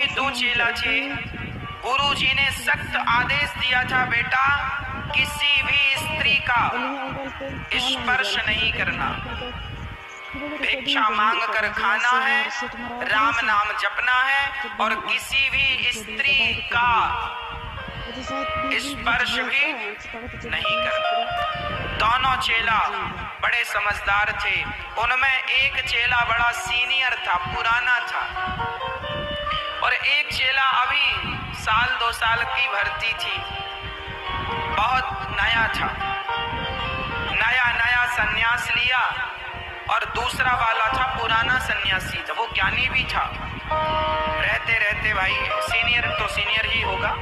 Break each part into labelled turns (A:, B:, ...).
A: दो चेला थे। गुरुजी ने सख्त आदेश दिया था, बेटा किसी भी स्त्री का स्पर्श नहीं करना, भिक्षा मांग कर खाना है, राम नाम जपना है और किसी भी स्त्री का स्पर्श भी नहीं करना। दोनों चेला बड़े समझदार थे। उनमें एक चेला बड़ा सीनियर था, पुराना था, और एक चेला अभी साल 2 साल की भर्ती थी, बहुत नया था, नया सन्यास लिया। और दूसरा वाला था पुराना सन्यासी था, वो ज्ञानी भी था। रहते रहते भाई सीनियर तो सीनियर ही होगा।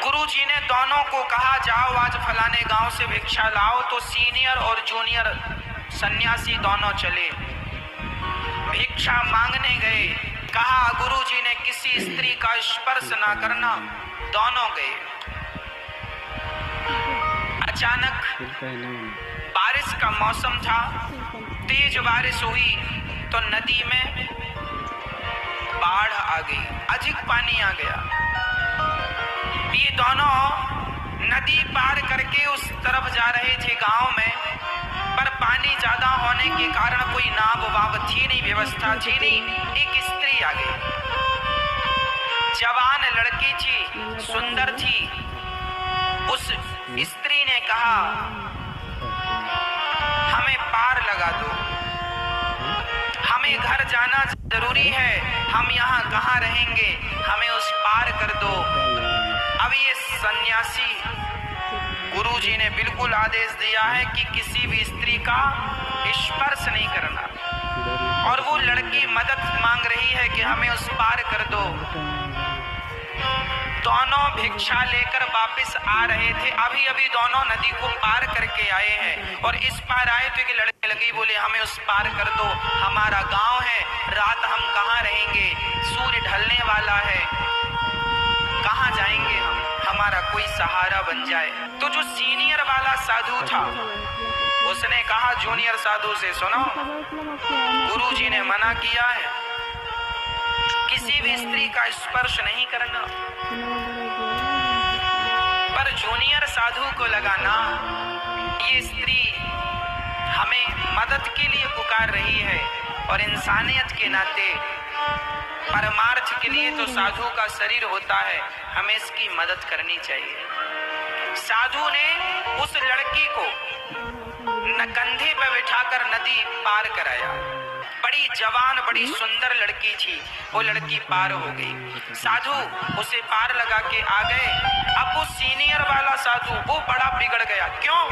A: गुरुजी ने दोनों को कहा, जाओ आज फलाने गांव से भिक्षा लाओ। तो सीनियर और जूनियर सन्यासी दोनों चले, भिक्षा मांगने गए। कहा गुरुजी ने किसी स्त्री का स्पर्श ना करना। दोनों गए। अचानक बारिश का मौसम था, तेज बारिश हुई तो नदी में बाढ़ आ गई, अधिक पानी आ गया। ये दोनों नदी पार करके उस तरफ जा रहे थे गांव में, पर पानी ज्यादा होने के कारण कोई नाव वाव थी नहीं, व्यवस्था थी नहीं। एक स्त्री आ गई, जवान लड़की थी, सुंदर थी। उस स्त्री ने कहा, हमें पार लगा दो, हमें घर जाना जरूरी है, हम यहाँ कहाँ रहेंगे, हमें उस पार कर दो। अब ये सन्यासी, गुरुजी ने बिल्कुल आदेश दिया है कि किसी भी स्त्री का स्पर्श नहीं करना, और वो लड़की मदद मांग रही है कि हमें उस पार कर दो। दोनों भिक्षा लेकर वापस आ रहे थे, अभी अभी दोनों नदी को पार करके आए हैं, और इस पार आए तो एक लड़की लगी, बोले हमें उस पार कर दो, हमारा गांव है, रात हम कहाँ रहेंगे, सूर्य ढलने वाला है, कहाँ जाएंगे हम, हमारा कोई सहारा बन जाए। तो जो सीनियर वाला साधु था उसने कहा जूनियर साधु से, सुनो गुरुजी ने मना किया है किसी भी स्त्री का स्पर्श नहीं करना। पर जूनियर साधु को लगा ना, ये स्त्री हमें मदद के लिए पुकार रही है, और इंसानियत के नाते परमार्थ के लिए तो साधु का शरीर होता है, हमें इसकी मदद करनी चाहिए। साधु ने उस लड़की को कंधे पर बिठाकर नदी पार कराया। बड़ी जवान बड़ी सुंदर लड़की थी, वो लड़की पार हो गई। साधु उसे पार लगा के आ गए। अब वो सीनियर वाला साधु वो बड़ा बिगड़ गया। क्यों?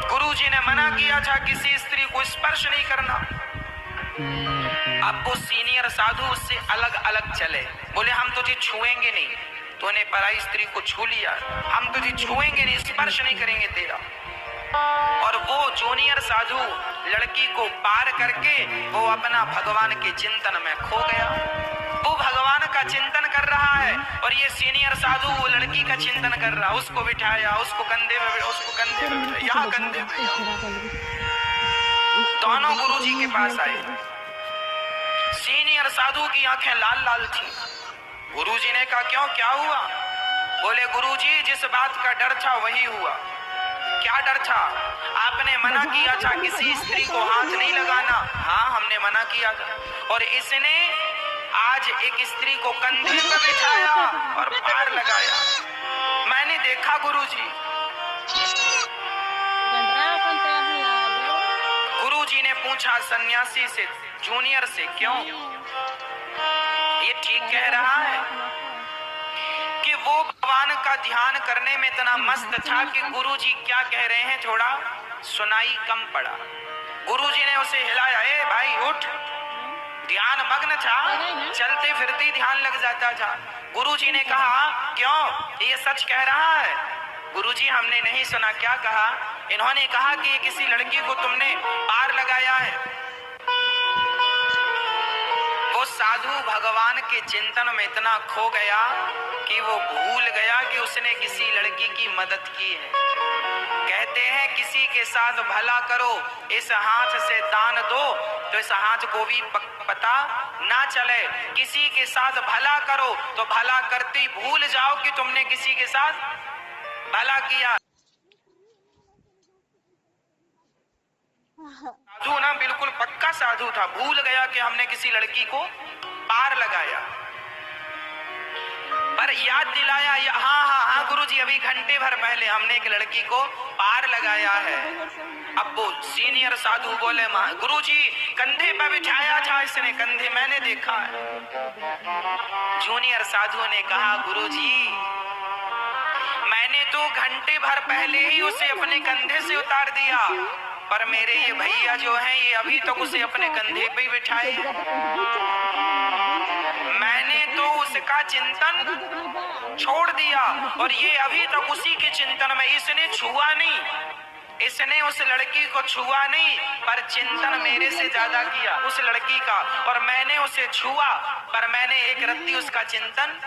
A: गुरुजी ने मना किया था किसी स्त्री को स्पर्श नहीं करना। अब वो सीनियर साधु उससे अलग अलग चले, बोले हम तुझे छुएंगे नहीं, तूने पराई स्त्री को छू लिया, हम तुझे छुएंगे नहीं, स्पर्श नहीं करेंगे तेरा। और वो जूनियर साधु लड़की को पार करके वो अपना भगवान के चिंतन में खो गया। वो भगवान का चिंतन कर रहा है और ये सीनियर साधु वो लड़की का चिंतन कर रहा। उसको बिठाया, उसको कंधे में, उसको कंधे में, यहाँ कंधे में। दोनों गुरुजी के पास आए। सीनियर साधु की आंखें लाल लाल थी। गुरुजी ने कहा क्यों, क्या हुआ? बोले गुरुजी जिस बात का डर था वही हुआ। क्या डर था? आपने मना किया था किसी स्त्री को हाथ नहीं लगाना। हाँ हमने मना किया था, और इसने आज एक स्त्री को कंधे पर बिठाया और पार लगाया। मैंने देखा गुरुजी। गुरुजी ने पूछा सन्यासी से, जूनियर से, क्यों ये ठीक कह रहा है कि वो भगवान का ध्यान करने में इतना मस्त था कि गुरुजी क्या कह रहे हैं थोड़ा सुनाई कम पड़ा। गुरुजी ने उसे हिलाया, ए भाई उठ। ध्यान मग्न था, चलते फिरते ध्यान लग जाता था। गुरुजी ने कहा क्यों, ये सच कह रहा है? गुरुजी हमने नहीं सुना। क्या कहा? इन्होंने कहा कि किसी लड़की को तुमने पार लगाया है। वो साधु भगवान के चिंतन में इतना खो गया कि वो भूल गया कि उसने किसी लड़की की मदद की है। कहते हैं किसी के साथ भला करो, इस हाथ से दान दो तो इस हाथ को भी पता ना चले। किसी के साथ भला करो तो भला करते ही भूल जाओ कि तुमने किसी के साथ भला किया। साधु ना बिल्कुल पक्का साधु था, भूल गया कि हमने किसी लड़की को पार लगाया, पर याद दिलाया, हाँ हाँ हाँ गुरुजी, अभी घंटे भर पहले हमने एक लड़की को पार लगाया है। अब वो सीनियर साधु बोले, मां गुरुजी कंधे पर बिठाया था इसने, कंधे मैंने देखा है। जूनियर साधु ने कहा, गुरुजी मैंने तो घंटे भर पहले ही उसे अपने कंधे से उतार दिया, पर मेरे ये भैया जो हैं ये अभी तक उसे अपने कंधे पे बिठाए। मैंने तो उसका चिंतन छोड़ दिया और ये अभी तक उसी के चिंतन में, इसने छुआ नहीं, इसने उस लड़की को छुआ नहीं, पर चिंतन मेरे से ज्यादा किया उस लड़की का, और मैंने उसे छुआ पर मैंने एक रत्ती उसका चिंतन